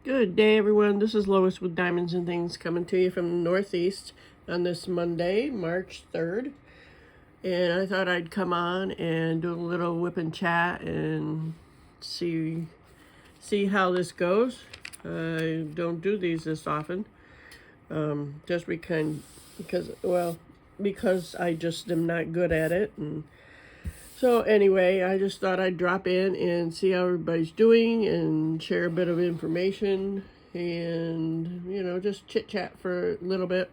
Good day, everyone. This is Lois with Diamonds and Things coming to you from the Northeast on this Monday, March 3rd. And I thought I'd come on and do a little whip and chat and see how this goes. I don't do these this often, just because I just am not good at it. And so anyway, I just thought I'd drop in and see how everybody's doing and share a bit of information and, just chit chat for a little bit.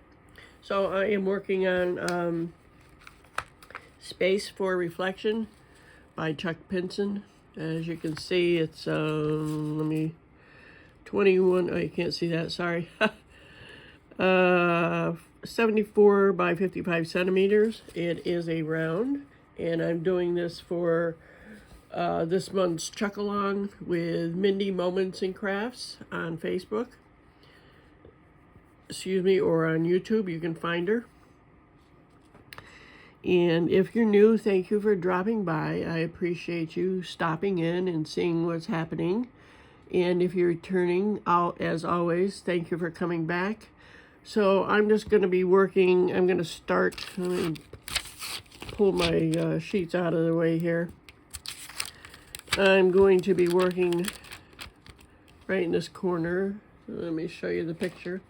So I am working on Space for Reflection by Chuck Pinson. As you can see, it's 21, oh, you can't see that, sorry. 74 by 55 centimeters. It is a round. And I'm doing this for this month's Chuck Along with Mindy Moments and Crafts on Facebook. Or on YouTube. You can find her. And if you're new, thank you for dropping by. I appreciate you stopping in and seeing what's happening. And if you're returning, as always, thank you for coming back. So I'm just going to be working. I'm going to start. Let me pull my sheets out of the way here. I'm going to be working right in this corner. Let me show you the picture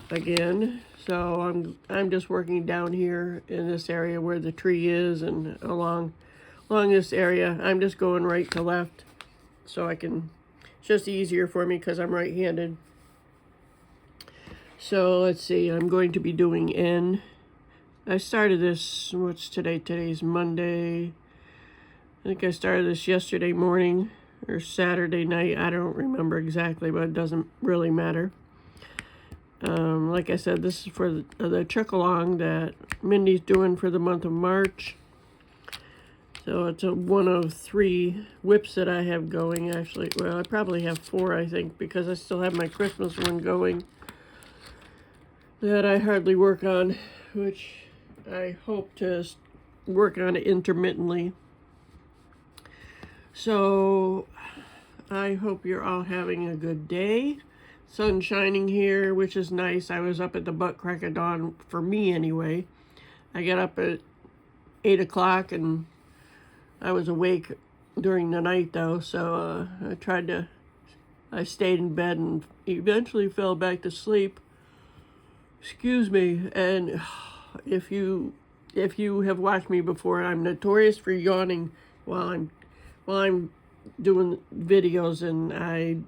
again. So I'm just working down here in this area where the tree is, and along this area. I'm just going right to left, so it's just easier for me because I'm right-handed. So let's see. I'm going to be doing N. I started this, what's today? Today's Monday. I think I started this yesterday morning or Saturday night. I don't remember exactly, but it doesn't really matter. Like I said, this is for the Chuck Along that Mindy's doing for the month of March. So it's one of 3 whips that I have going, actually. Well, I probably have 4, I think, because I still have my Christmas one going that I hardly work on, which I hope to work on it intermittently. So I hope you're all having a good day. Sun shining here, which is nice. I was up at the butt crack of dawn, for me anyway. I got up at 8 o'clock and I was awake during the night though. So I stayed in bed and eventually fell back to sleep. Excuse me. And if you have watched me before, I'm notorious for yawning while I'm doing videos, and I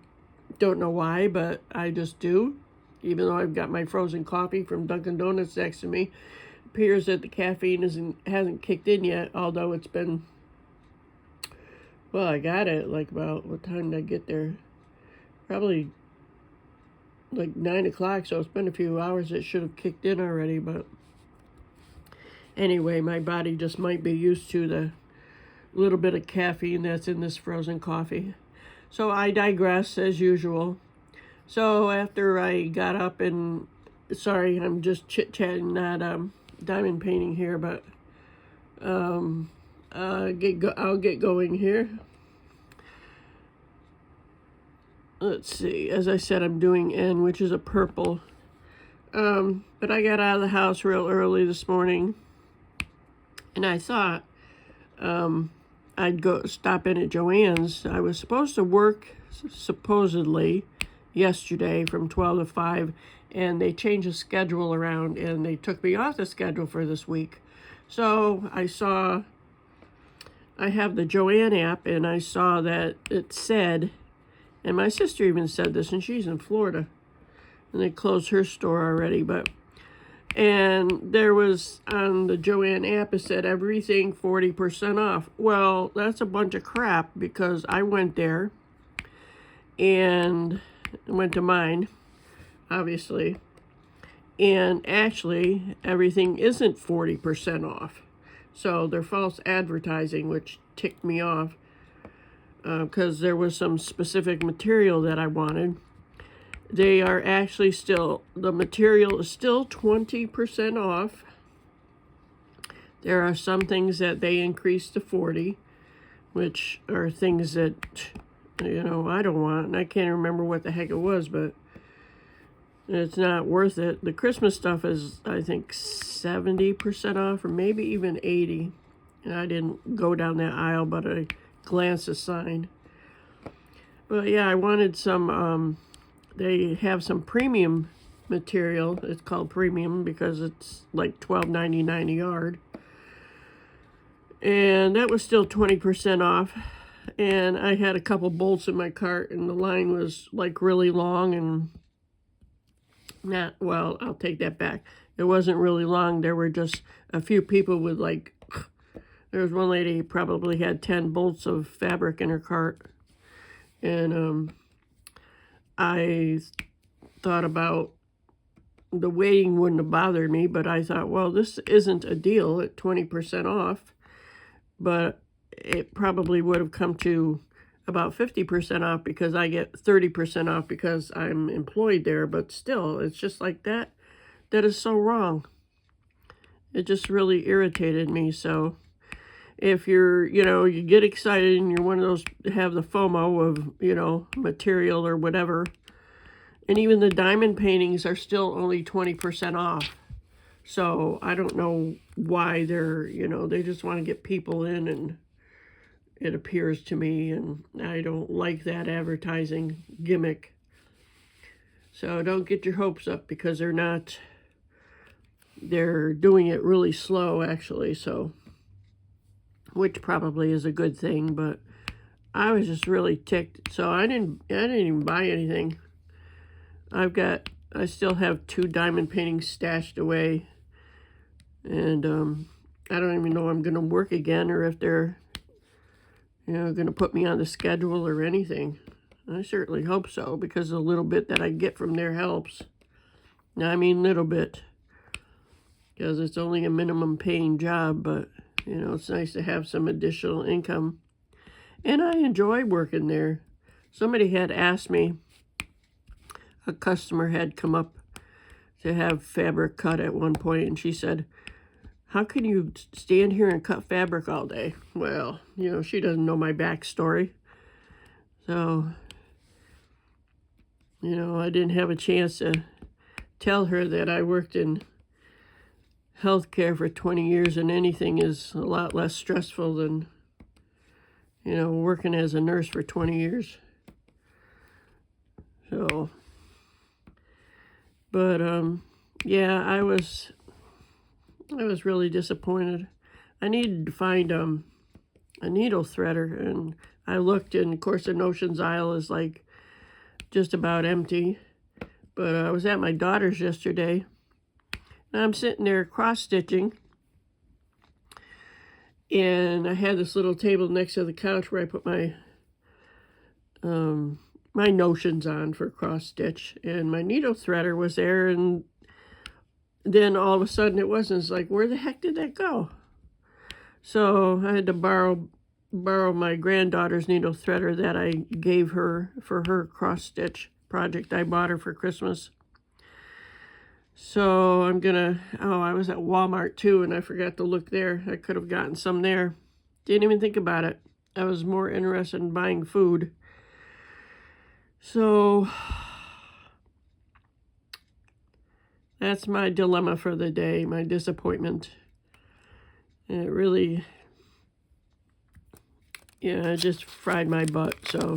don't know why, but I just do. Even though I've got my frozen coffee from Dunkin' Donuts next to me, it appears that the caffeine hasn't kicked in yet. Although it's been, well, I got it like about, what time did I get there? Probably like 9 o'clock. So it's been a few hours. It should have kicked in already, but. Anyway, my body just might be used to the little bit of caffeine that's in this frozen coffee. So I digress as usual. So after I got up and, sorry, I'm just chit-chatting, not diamond painting here, but I'll get going here. Let's see. As I said, I'm doing N, which is a purple. But I got out of the house real early this morning. And I thought I'd go stop in at Joann's. I was supposed to work, supposedly, yesterday from 12 to 5. And they changed the schedule around. And they took me off the schedule for this week. So I have the Joann app. And I saw that it said, and my sister even said this, and she's in Florida. And they closed her store already, and there was, on the Joann app, it said everything 40% off. Well, that's a bunch of crap, because I went there and went to mine, obviously. And actually, everything isn't 40% off. So they're false advertising, which ticked me off, because there was some specific material that I wanted. They are actually the material is still 20% off. There are some things that they increased to 40, which are things that I don't want. And I can't remember what the heck it was, but it's not worth it. The Christmas stuff is, I think, 70% off or maybe even 80. And I didn't go down that aisle, but I glanced the sign. But yeah, I wanted some, they have some premium material. It's called premium because it's like $12.99 a yard. And that was still 20% off. And I had a couple bolts in my cart, and the line was like really long and not, well, I'll take that back. It wasn't really long. There were just a few people with like, there was one lady who probably had 10 bolts of fabric in her cart. And I thought about the waiting wouldn't have bothered me, but I thought, well, this isn't a deal at 20% off, but it probably would have come to about 50% off because I get 30% off because I'm employed there. But still, it's just like that. That is so wrong. It just really irritated me. So if you're, you get excited and you're one of those, have the FOMO of, material or whatever, and even the diamond paintings are still only 20% off. So I don't know why they're, they just want to get people in, and it appears to me, and I don't like that advertising gimmick. So don't get your hopes up because they're doing it really slow actually, so, which probably is a good thing, but I was just really ticked. So I didn't even buy anything. I still have 2 diamond paintings stashed away, and I don't even know I'm going to work again or if they're, going to put me on the schedule or anything. I certainly hope so, because the little bit that I get from there helps. I mean, little bit, because it's only a minimum paying job, but, it's nice to have some additional income. And I enjoy working there. Somebody had asked me, a customer had come up to have fabric cut at one point, and she said, how can you stand here and cut fabric all day? Well, she doesn't know my backstory. So, I didn't have a chance to tell her that I worked in healthcare for 20 years, and anything is a lot less stressful than, working as a nurse for 20 years. So, but, yeah, I was really disappointed. I needed to find a needle threader, and I looked, and of course the notions aisle is like just about empty. But I was at my daughter's yesterday, and I'm sitting there cross-stitching, and I had this little table next to the couch where I put my my notions on for cross-stitch, and my needle threader was there, and then all of a sudden it wasn't. It's like, where the heck did that go? So I had to borrow my granddaughter's needle threader that I gave her for her cross-stitch project I bought her for Christmas. So I was at Walmart too, and I forgot to look there. I could have gotten some there. Didn't even think about it. I was more interested in buying food. So that's my dilemma for the day, my disappointment. And it really, it just fried my butt. So,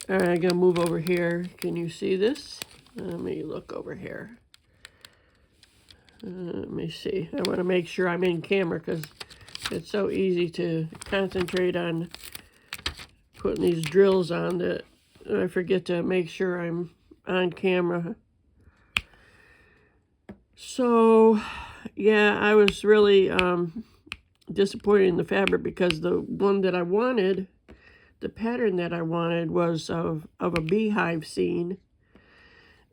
all right, I'm going to move over here. Can you see this? Let me look over here. Let me see. I want to make sure I'm in camera because it's so easy to concentrate on putting these drills on that I forget to make sure I'm on camera. So, yeah, I was really disappointed in the fabric because the one that I wanted, the pattern that I wanted was of a beehive scene.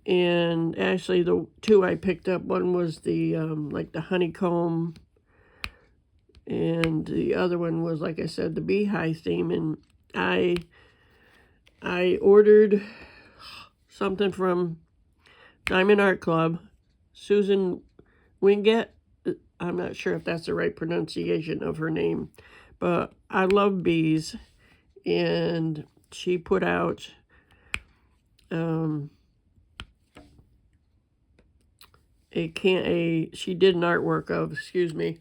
And actually the 2 I picked up, one was the like the honeycomb, and the other one was, like I said, the beehive theme. And I ordered something from Diamond Art Club, Susan Wingett. I'm not sure if that's the right pronunciation of her name, but I love bees, and she put out she did an artwork of, excuse me,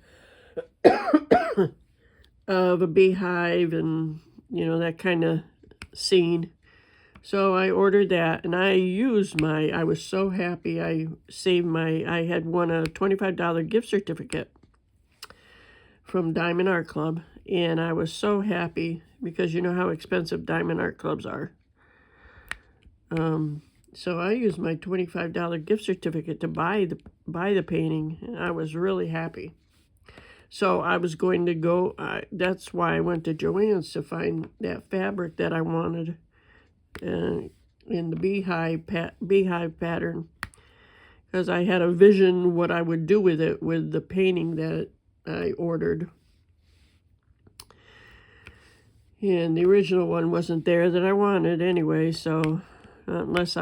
of a beehive and, you know, that kind of scene. So I ordered that, and I was so happy. I had won a $25 gift certificate from Diamond Art Club, and I was so happy because you know how expensive Diamond Art Clubs are. So I used my $25 gift certificate to buy the painting, and I was really happy. So I was going to go, that's why I went to Joann's to find that fabric that I wanted in the beehive pattern, because I had a vision what I would do with it, with the painting that I ordered. And the original one wasn't there that I wanted anyway, so unless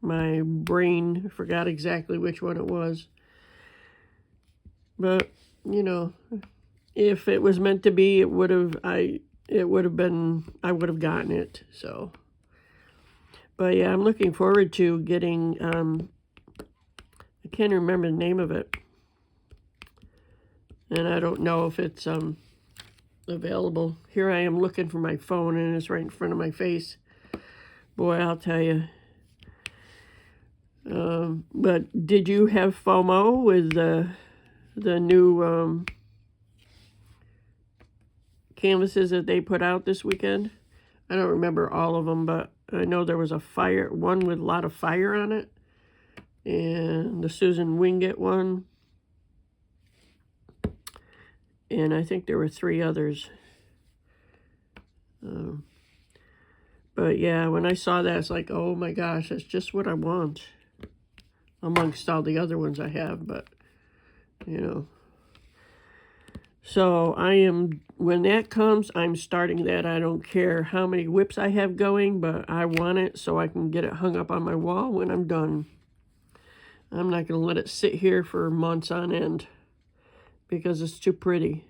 my brain forgot exactly which one it was. But, you know, if it was meant to be, I would have gotten it, so. But yeah, I'm looking forward to getting, I can't remember the name of it. And I don't know if it's available. Here I am looking for my phone, and it's right in front of my face. Boy, I'll tell you. But did you have FOMO with the new canvases that they put out this weekend? I don't remember all of them, but I know there was one with a lot of fire on it, and the Susan Wingate one, and I think there were 3 others. But yeah, when I saw that, it's like, oh my gosh, that's just what I want, amongst all the other ones I have. But, you know, so when that comes, I'm starting that. I don't care how many whips I have going, but I want it so I can get it hung up on my wall when I'm done. I'm not going to let it sit here for months on end because it's too pretty.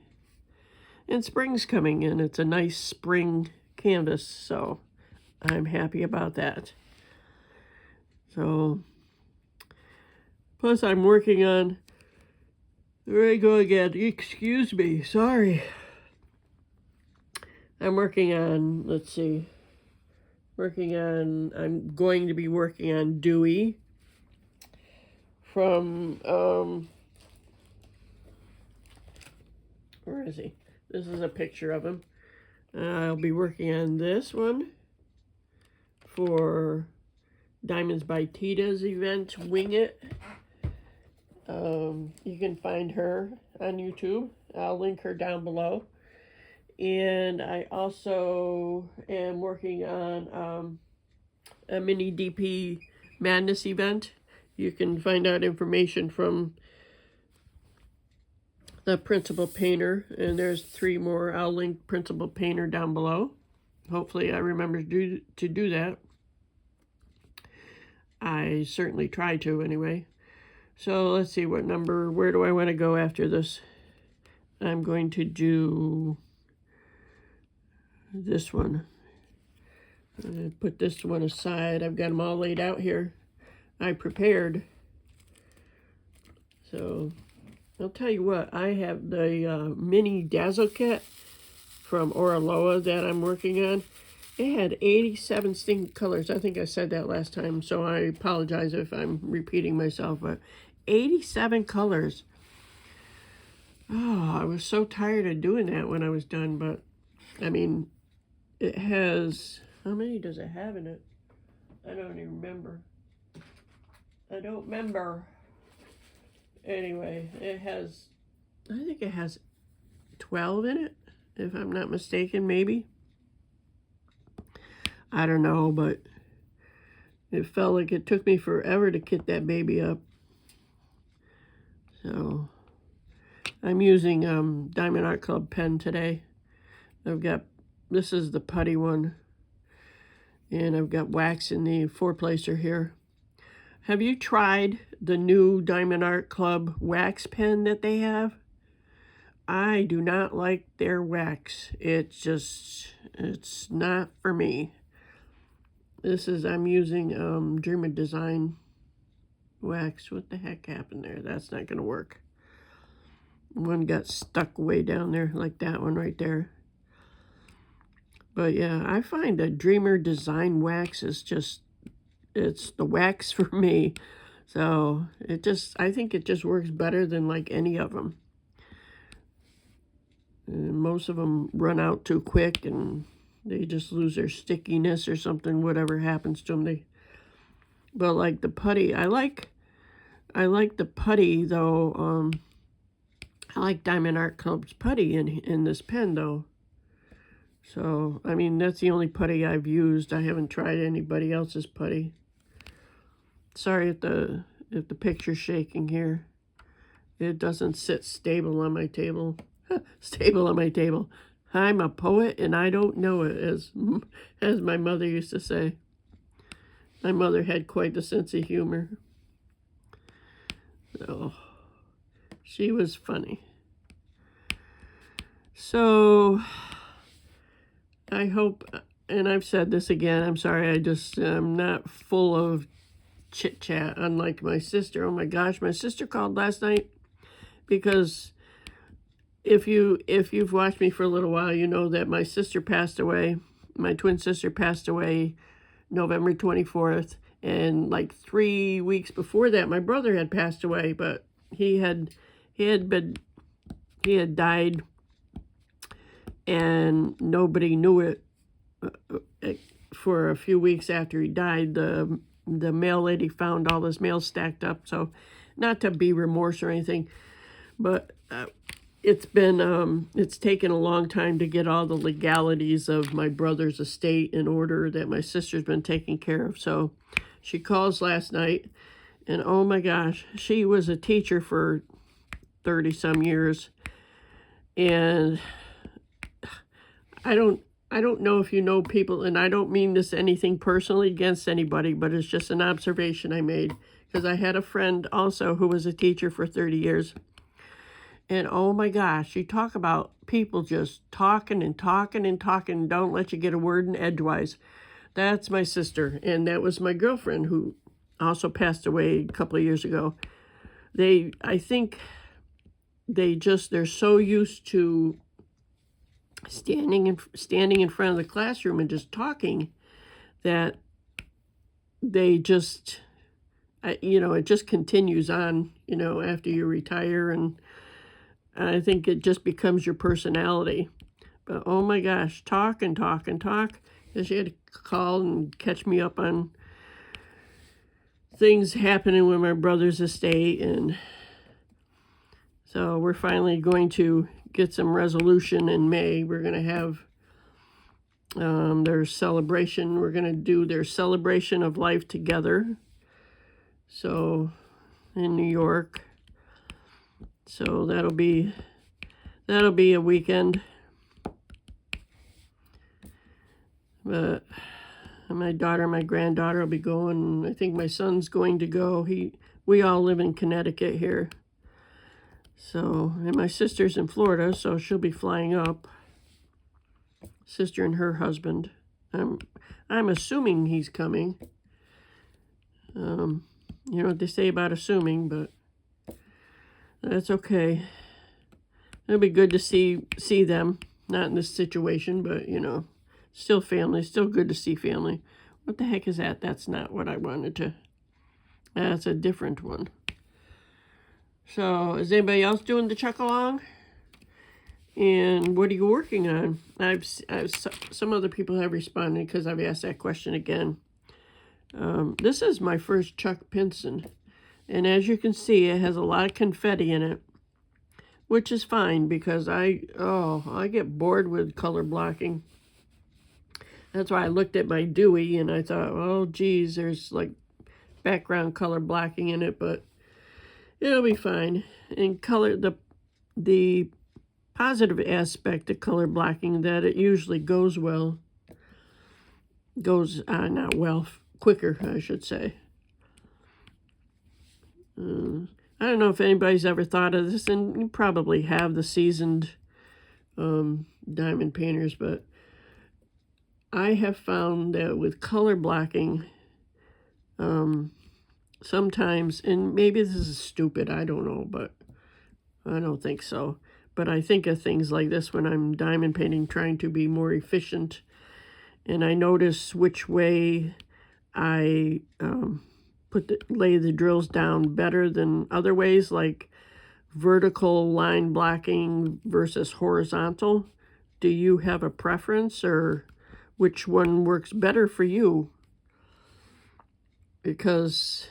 And spring's coming in. It's a nice spring canvas, so I'm happy about that. So, plus I'm working on, there I go again, excuse me, sorry. I'm working on, let's see, I'm going to be working on Dewey from, where is he? This is a picture of him. I'll be working on this one for Diamonds by Teeda's event, Wing It. You can find her on YouTube. I'll link her down below. And I also am working on a mini DP Madness event. You can find out information from the principal painter, and there's 3 more. I'll link principal painter down below. Hopefully I remember to do that. I certainly try to anyway. So let's see where do I want to go after this? I'm going to do this one. I'm going to put this one aside. I've got them all laid out here. I prepared. So I'll tell you what, I have the mini Dazzle kit from Oraloa that I'm working on. It had 87 distinct colors. I think I said that last time, so I apologize if I'm repeating myself, but 87 colors. Oh, I was so tired of doing that when I was done, but, I mean, it has, how many does it have in it? I don't even remember. I don't remember. Anyway, it has, I think it has 12 in it, if I'm not mistaken, maybe. I don't know, but it felt like it took me forever to kit that baby up. So, I'm using Diamond Art Club pen today. This is the putty one, and I've got wax in the 4-placer here. Have you tried the new Diamond Art Club wax pen that they have? I do not like their wax. It's not for me. I'm using German Design wax. What the heck happened there? That's not going to work. One got stuck way down there, like that one right there. But yeah, I find a Dreamer Design wax is it's the wax for me. So I think it just works better than like any of them. And most of them run out too quick and they just lose their stickiness or something, whatever happens to them. But like the putty, I like the putty though. I like Diamond Art Club's putty in this pen though. So, I mean, that's the only putty I've used. I haven't tried anybody else's putty. Sorry if the picture's shaking here. It doesn't sit stable on my table. Stable on my table. I'm a poet and I don't know it, as my mother used to say. My mother had quite a sense of humor. So, she was funny. So, I hope, and I've said this again, I'm sorry, I'm not full of chit-chat, unlike my sister. Oh my gosh, my sister called last night because if you've watched me for a little while, you know that my sister passed away. My twin sister passed away November 24th, and like 3 weeks before that, my brother had passed away, but he had died, and nobody knew it for a few weeks after he died. The mail lady found all this mail stacked up. So, not to be remorse or anything, but it's taken a long time to get all the legalities of my brother's estate in order that my sister's been taking care of. So, she calls last night, and oh my gosh, she was a teacher for 30 some years, and I don't know if you know people, and I don't mean this anything personally against anybody, but it's just an observation I made, because I had a friend also who was a teacher for 30 years. And oh my gosh, you talk about people just talking and talking and talking, don't let you get a word in edgewise. That's my sister, and that was my girlfriend who also passed away a couple of years ago. I think they're so used to standing in front of the classroom and just talking that they just, it just continues on, after you retire, and I think it just becomes your personality. But oh my gosh, talk and talk and talk. And she had to call and catch me up on things happening with my brother's estate, and so we're finally going to get some resolution in May. We're going to have their celebration. We're going to do their celebration of life together. So, in New York. So that'll be a weekend. But my daughter and my granddaughter will be going. I think my son's going to go. We all live in Connecticut here. So, and my sister's in Florida, so she'll be flying up. Sister and her husband. I'm assuming he's coming. You know what they say about assuming, but that's okay. It'll be good to see them. Not in this situation, but, still family. Still good to see family. What the heck is that? That's not what I wanted to. That's a different one. So, is anybody else doing the chuck-along? And what are you working on? Some other people have responded because I've asked that question again. This is my first Chuck Pinson. And as you can see, it has a lot of confetti in it, which is fine because I get bored with color blocking. That's why I looked at my Dewey and I thought, oh, geez, there's like background color blocking in it, but it'll be fine. And the positive aspect of color blocking that it usually goes quicker, I should say. I don't know if anybody's ever thought of this, and you probably have, the seasoned diamond painters, but I have found that with color blocking, sometimes, and maybe this is stupid, I don't know, but I don't think so. But I think of things like this when I'm diamond painting, trying to be more efficient. And I notice which way I lay the drills down better than other ways, like vertical line blocking versus horizontal. Do you have a preference, or which one works better for you? Because,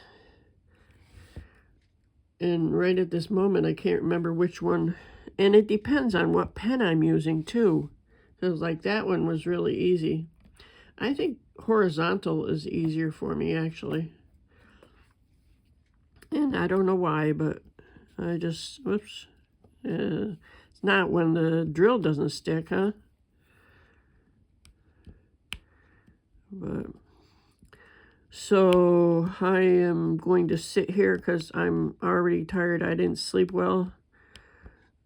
and right at this moment, I can't remember which one. And it depends on what pen I'm using, too. Because, like, that one was really easy. I think horizontal is easier for me, actually. And I don't know why, but I just, whoops. It's not when the drill doesn't stick, huh? But, so I am going to sit here because I'm already tired. I didn't sleep well.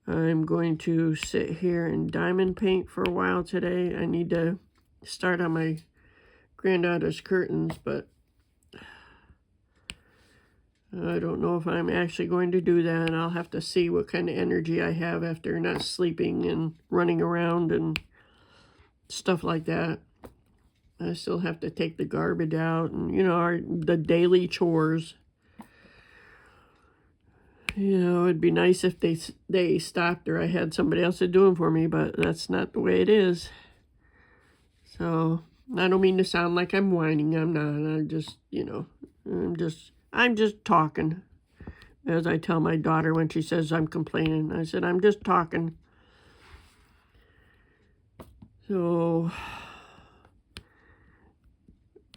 I'm going to sit here and diamond paint for a while today. I need to start on my granddaughter's curtains, but I don't know if I'm actually going to do that. And I'll have to see what kind of energy I have after not sleeping and running around and stuff like that. I still have to take the garbage out and, you know, the daily chores. You know, it'd be nice if they stopped or I had somebody else to do them for me, but that's not the way it is. So, I don't mean to sound like I'm whining. I'm not. I just, you know, I'm just talking. As I tell my daughter when she says I'm complaining. I said, I'm just talking. So,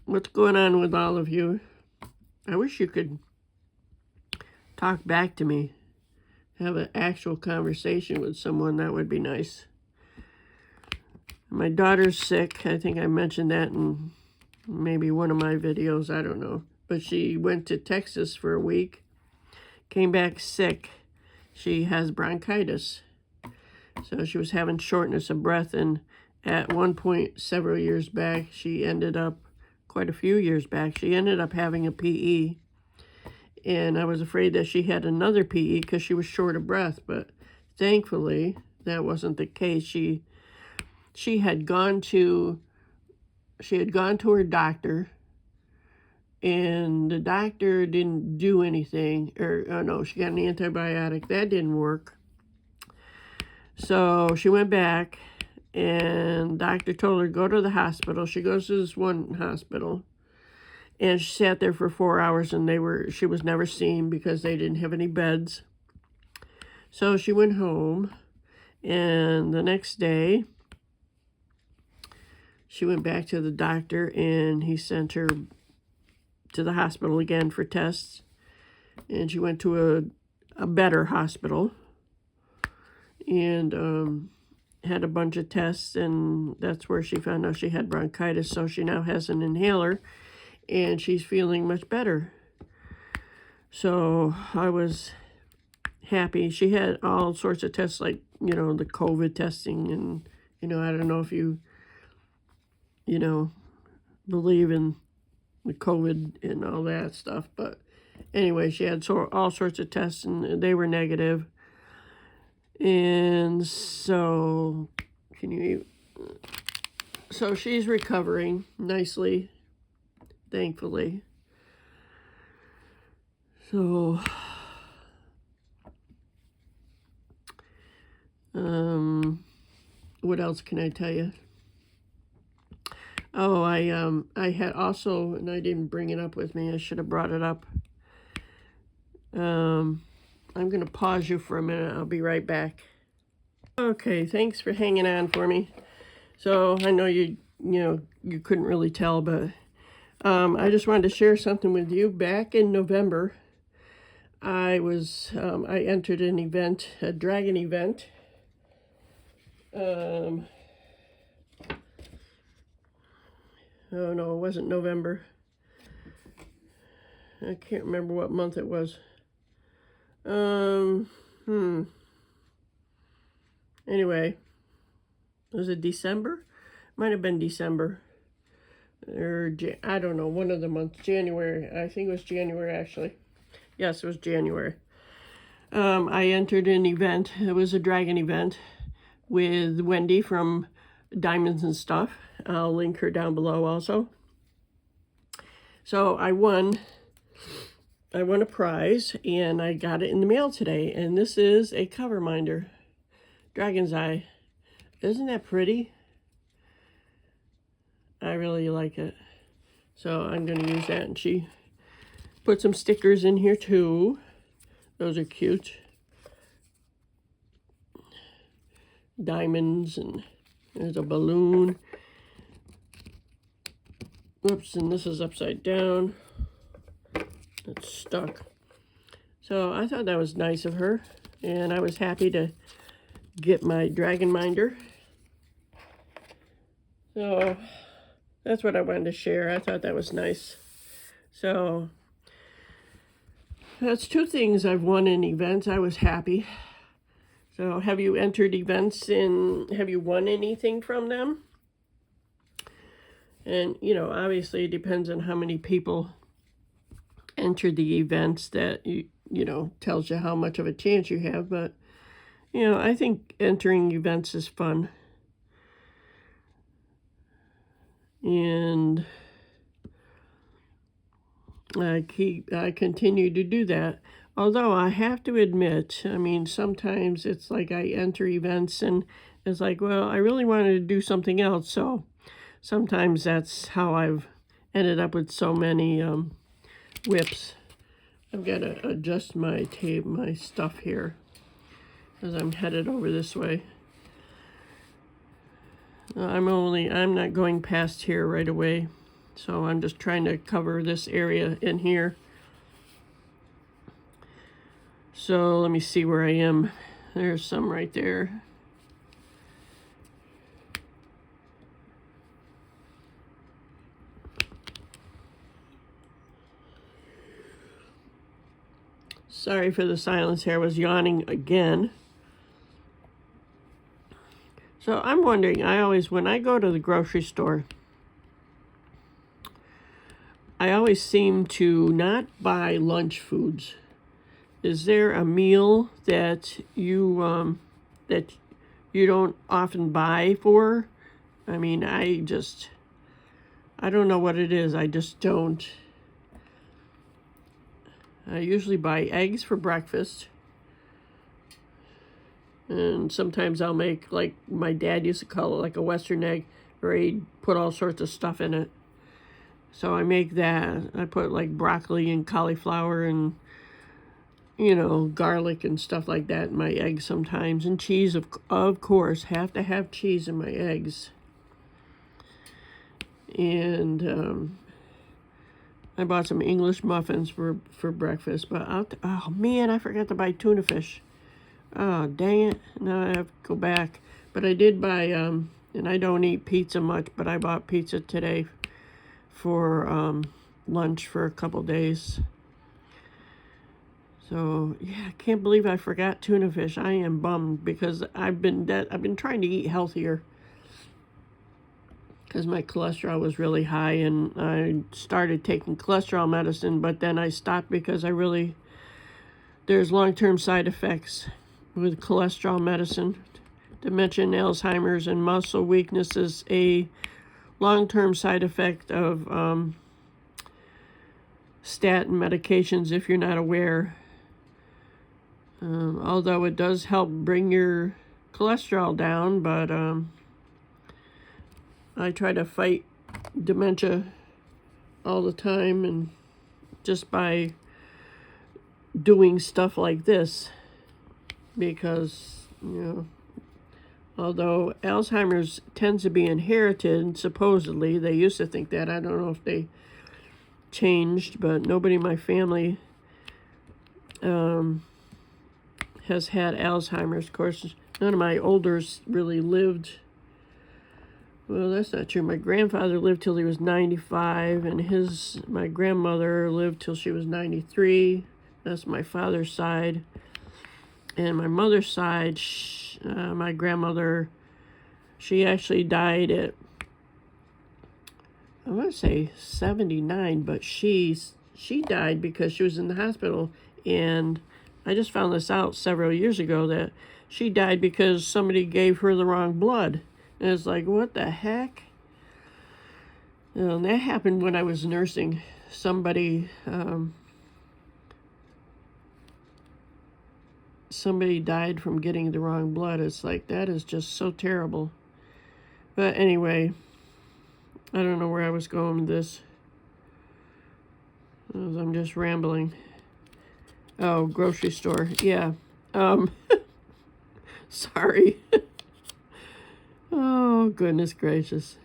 what's going on with all of you? I wish you could talk back to me. Have an actual conversation with someone. That would be nice. My daughter's sick. I think I mentioned that in maybe one of my videos. I don't know. But she went to Texas for a week. Came back sick. She has bronchitis. So she was having shortness of breath. And at one point, several years back, quite a few years back, she ended up having a PE. And I was afraid that she had another PE because she was short of breath. But thankfully, that wasn't the case. She had gone to her doctor, and the doctor didn't do anything. No, she got an antibiotic. That didn't work. So she went back, and the doctor told her, go to the hospital. She goes to this one hospital. And she sat there for 4 hours, and she was never seen because they didn't have any beds. So she went home, and the next day, she went back to the doctor, and he sent her to the hospital again for tests. And she went to a better hospital, and had a bunch of tests, and that's where she found out she had bronchitis. So she now has an inhaler. And she's feeling much better. So I was happy. She had all sorts of tests, like, you know, the COVID testing. And, you know, I don't know if you believe in the COVID and all that stuff. But anyway, she had all sorts of tests, and they were negative. And so, so she's recovering nicely. Thankfully. So, what else can I tell you? Oh, I had also, and I didn't bring it up with me. I should have brought it up. I'm going to pause you for a minute. I'll be right back. Okay, thanks for hanging on for me. So, I know you couldn't really tell, but I just wanted to share something with you. Back in November, I entered an event, a dragon event. Oh no, it wasn't November. I can't remember what month it was. Um, hmm. Anyway, was it December? Might have been December. Or, I don't know, one of the months. January. I think it was January, actually. Yes, it was January. I entered an event. It was a dragon event with Wendy from Diamonds and Stuff. I'll link her down below also. So I won a prize, and I got it in the mail today. And this is a cover minder, Dragon's Eye. Isn't that pretty? I really like it. So I'm going to use that. And she put some stickers in here too. Those are cute. Diamonds, and there's a balloon. Whoops, and this is upside down. It's stuck. So I thought that was nice of her, and I was happy to get my dragon minder. So that's what I wanted to share. I thought that was nice. So that's two things I've won in events. I was happy. So have you entered events and have you won anything from them? And, you know, obviously it depends on how many people enter the events that, you know, tells you how much of a chance you have. But, you know, I think entering events is fun. And I continue to do that. Although I have to admit, I mean, sometimes it's like I enter events and it's like, well, I really wanted to do something else. So sometimes that's how I've ended up with so many whips. I've got to adjust my tape, my stuff here, as I'm headed over this way. I'm not going past here right away. So I'm just trying to cover this area in here. So let me see where I am. There's some right there. Sorry for the silence here. I was yawning again. So I'm wondering, when I go to the grocery store, I always seem to not buy lunch foods. Is there a meal that you don't often buy for? I mean, I don't know what it is. I just don't. I usually buy eggs for breakfast. And sometimes I'll make, like my dad used to call it, like a Western egg, where he'd put all sorts of stuff in it. So I make that. I put like broccoli and cauliflower and, you know, garlic and stuff like that in my eggs sometimes. And cheese, of course. Have to have cheese in my eggs. And I bought some English muffins for breakfast. But, oh man, I forgot to buy tuna fish. Oh, dang it. Now I have to go back. But I did buy, and I don't eat pizza much, but I bought pizza today for lunch for a couple days. So, yeah, I can't believe I forgot tuna fish. I am bummed because I've been trying to eat healthier because my cholesterol was really high, and I started taking cholesterol medicine, but then I stopped because there's long-term side effects with cholesterol medicine. Dementia, Alzheimer's, and muscle weakness is a long-term side effect of statin medications if you're not aware. Although it does help bring your cholesterol down, but I try to fight dementia all the time, and just by doing stuff like this, because, you know, although Alzheimer's tends to be inherited, supposedly, they used to think that. I don't know if they changed, but nobody in my family has had Alzheimer's. Of course, none of my elders really lived. Well, that's not true. My grandfather lived till he was 95, and my grandmother lived till she was 93. That's my father's side. And my mother's side, my grandmother, she actually died at, I want to say 79, but she died because she was in the hospital. And I just found this out several years ago that she died because somebody gave her the wrong blood. And it's like, what the heck? And that happened when I was nursing. Somebody died from getting the wrong blood. It's like, that is just so terrible. But anyway, I don't know where I was going with this. I'm just rambling. Oh, grocery store. Yeah. Sorry. Oh, goodness gracious.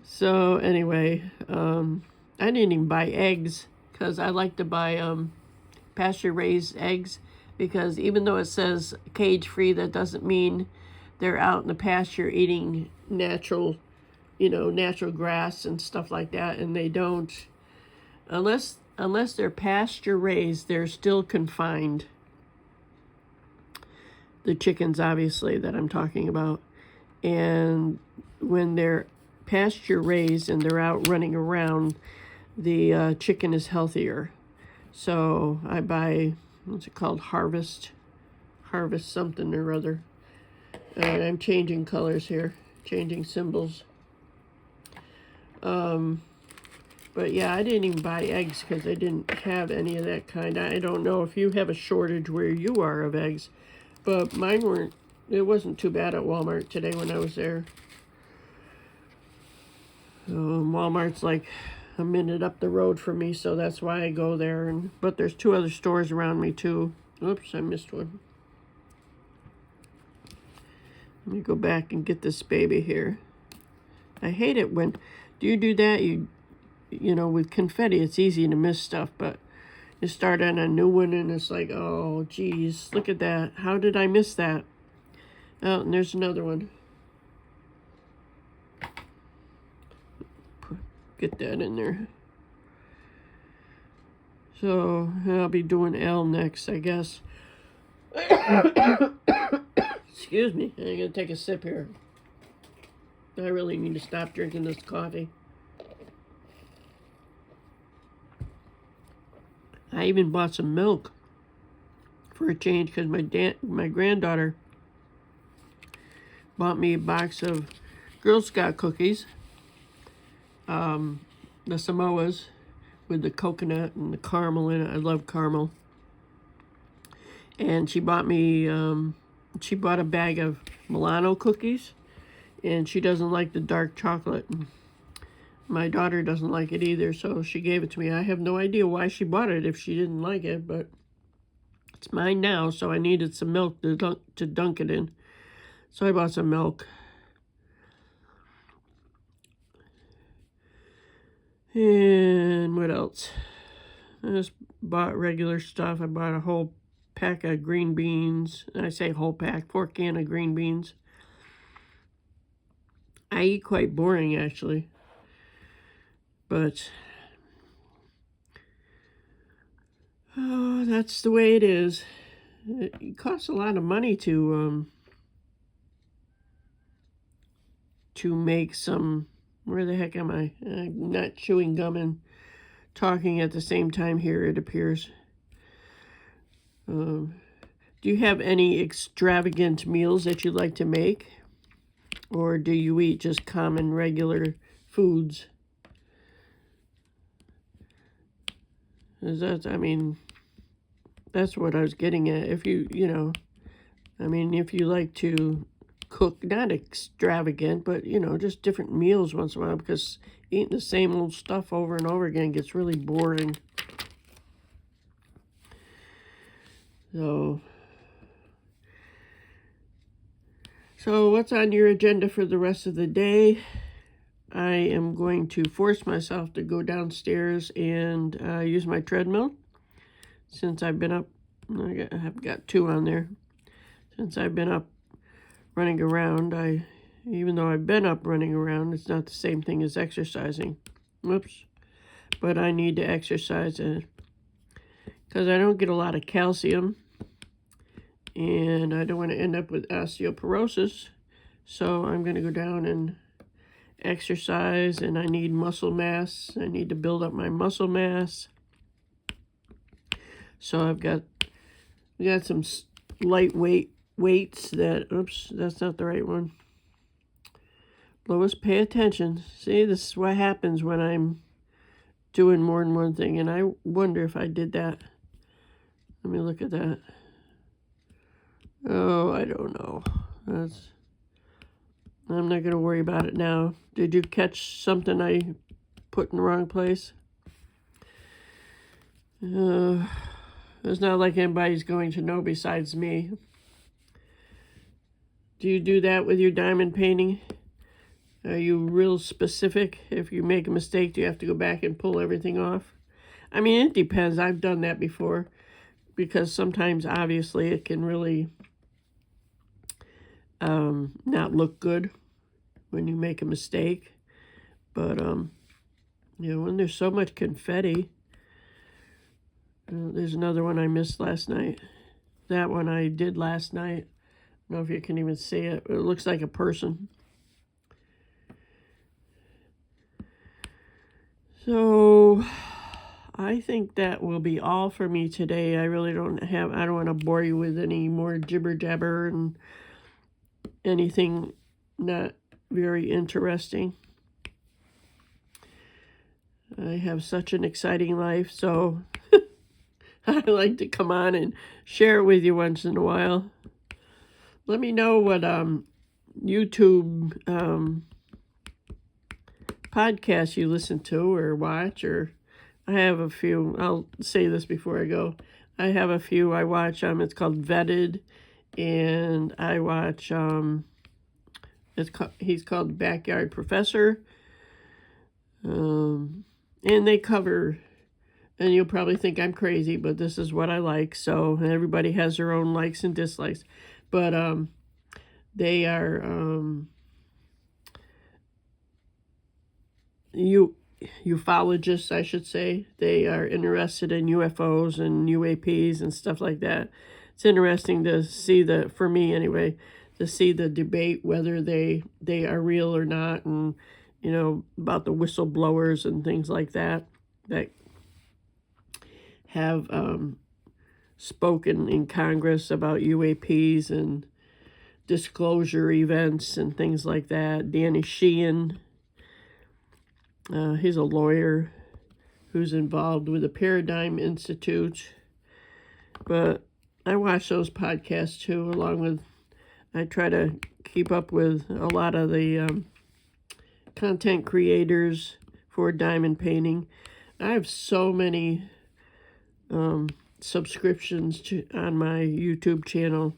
So anyway, I didn't even buy eggs because I like to buy pasture-raised eggs, because even though it says cage-free, that doesn't mean they're out in the pasture eating natural grass and stuff like that. And they don't, unless they're pasture-raised, they're still confined. The chickens, obviously, that I'm talking about. And when they're pasture-raised and they're out running around, the chicken is healthier. So I buy, what's it called, Harvest something or other. And I'm changing colors here, changing symbols. But yeah, I didn't even buy eggs because they didn't have any of that kind. I don't know if you have a shortage where you are of eggs, but mine weren't. It wasn't too bad at Walmart today when I was there. Walmart's like a minute up the road from me, so that's why I go there. But there's 2 other stores around me too. Oops, I missed one. Let me go back and get this baby here. I hate it when you do that. You know, with confetti, it's easy to miss stuff, but you start on a new one and it's like, oh, geez, look at that. How did I miss that? Oh, and there's another one. Get that in there. So I'll be doing L next, I guess. Excuse me. I'm going to take a sip here. I really need to stop drinking this coffee. I even bought some milk for a change because my granddaughter bought me a box of Girl Scout cookies. The Samoas with the coconut and the caramel in it. I love caramel. And she bought me, she bought a bag of Milano cookies, and she doesn't like the dark chocolate. My daughter doesn't like it either, so she gave it to me. I have no idea why she bought it if she didn't like it, but it's mine now, so I needed some milk to dunk it in. So I bought some milk. And what else? I just bought regular stuff. I bought a whole pack of green beans. I say whole pack, 4 cans of green beans. I eat quite boring, actually. But, oh, that's the way it is. It costs a lot of money to make some. Where the heck am I? I'm not chewing gum and talking at the same time here, it appears. Do you have any extravagant meals that you like to make? Or do you eat just common, regular foods? I mean, that's what I was getting at. If if you like to cook, not extravagant, but, just different meals once in a while, because eating the same old stuff over and over again gets really boring. So what's on your agenda for the rest of the day? I am going to force myself to go downstairs and use my treadmill. Since I've been up, I've got 2 on there. Since I've been up running around, even though I've been up running around, it's not the same thing as exercising. Whoops. but I need to exercise because I don't get a lot of calcium, and I don't want to end up with osteoporosis. So I'm going to go down and exercise, and I need muscle mass. I need to build up my muscle mass. So we got some lightweight weights that, oops, that's not the right one. Lois, pay attention. See, this is what happens when I'm doing more than one thing, and I wonder if I did that. Let me look at that. Oh, I don't know. I'm not going to worry about it now. Did you catch something I put in the wrong place? It's not like anybody's going to know besides me. Do you do that with your diamond painting? Are you real specific? If you make a mistake, do you have to go back and pull everything off? I mean, it depends. I've done that before, because sometimes, obviously, it can really not look good when you make a mistake. But, when there's so much confetti, there's another one I missed last night. That one I did last night. I don't know if you can even see it. It looks like a person. So I think that will be all for me today. I don't want to bore you with any more jibber jabber and anything not very interesting. I have such an exciting life, so I like to come on and share it with you once in a while. Let me know what YouTube podcasts you listen to or watch, or I have a few. I'll say this before I go. I have a few I watch. It's called Vetted, and I watch. He's called Backyard Professor, and they cover. And you'll probably think I'm crazy, but this is what I like. So everybody has their own likes and dislikes, but they are ufologists, I should say. They are interested in UFOs and UAPs and stuff like that. It's interesting to see for me anyway, to see the debate whether they are real or not, and about the whistleblowers and things like that have spoken in Congress about UAPs and disclosure events and things like that. Danny Sheehan, he's a lawyer who's involved with the Paradigm Institute. But I watch those podcasts too, I try to keep up with a lot of the content creators for diamond painting. I have so many subscriptions on my YouTube channel.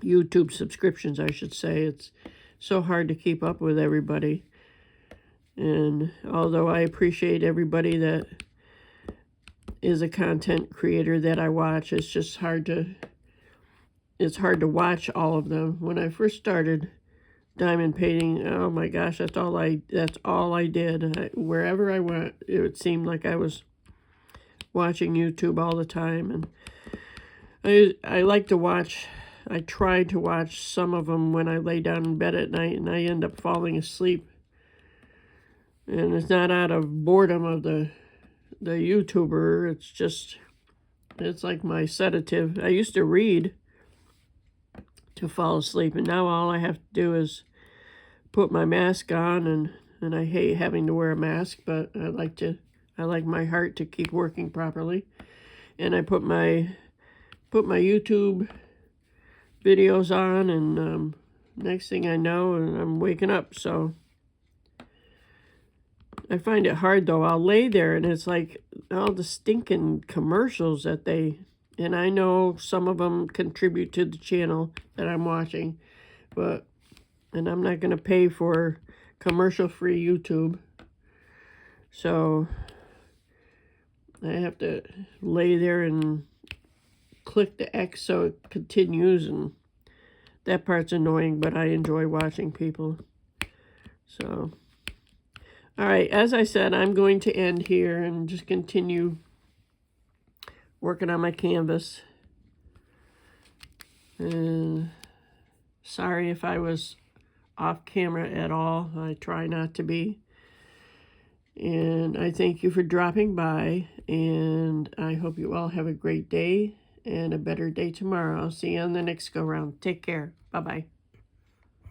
YouTube subscriptions, I should say. It's so hard to keep up with everybody. And although I appreciate everybody that is a content creator that I watch, it's just hard to watch all of them. When I first started diamond painting, oh my gosh, that's all I did. Wherever I went, it seemed like I was watching YouTube all the time. And I like to watch. I try to watch some of them when I lay down in bed at night, and I end up falling asleep. And it's not out of boredom of the YouTuber. It's like my sedative. I used to read to fall asleep, and now all I have to do is put my mask on, and I hate having to wear a mask, but I like my heart to keep working properly. And I put my YouTube videos on, and next thing I know, I'm waking up. So I find it hard, though. I'll lay there, and it's like all the stinking commercials that and I know some of them contribute to the channel that I'm watching, and I'm not going to pay for commercial-free YouTube. So I have to lay there and click the X so it continues, and that part's annoying, but I enjoy watching people. So All right, as I said, I'm going to end here and just continue working on my canvas. And sorry if I was off camera at all. I try not to be. And I thank you for dropping by, and I hope you all have a great day and a better day tomorrow. I'll see you on the next go round. Take care. Bye-bye.